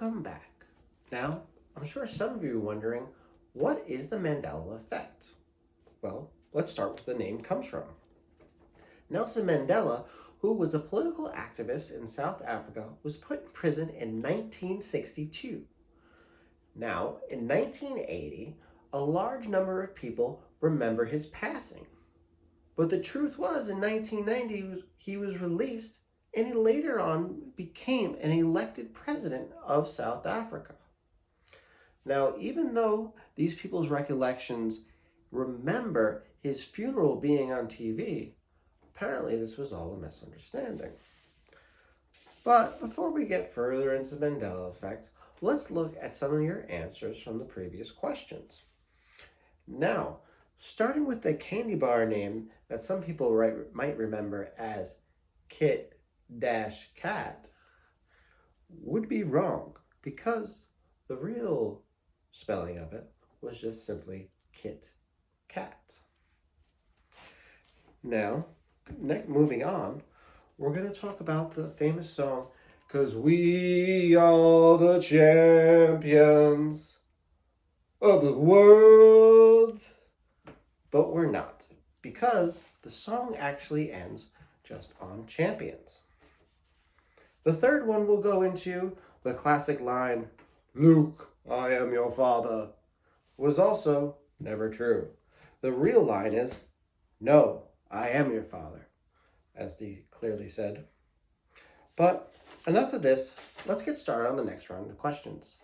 Welcome back. Now, I'm sure some of you are wondering, what is the Mandela effect? Well, let's start with where the name comes from. Nelson Mandela, who was a political activist in South Africa, was put in prison in 1962. Now, in 1980, a large number of people remember his passing. But the truth was, in 1990, he was released, and he later on became an elected president of South Africa. Now, even though these people's recollections remember his funeral being on TV, apparently this was all a misunderstanding. But before we get further into the Mandela effect, let's look at some of your answers from the previous questions. Now, starting with the candy bar name that some people might remember as Kit-Kat would be wrong, because the real spelling of it was just simply Kit Kat. Now, moving on, we're going to talk about the famous song, "'Cause we are the champions of the world." But we're not, because the song actually ends just on champions. The third one will go into the classic line, "Luke, I am your father," was also never true. The real line is, "No, I am your father," as they clearly said. But enough of this, let's get started on the next round of questions.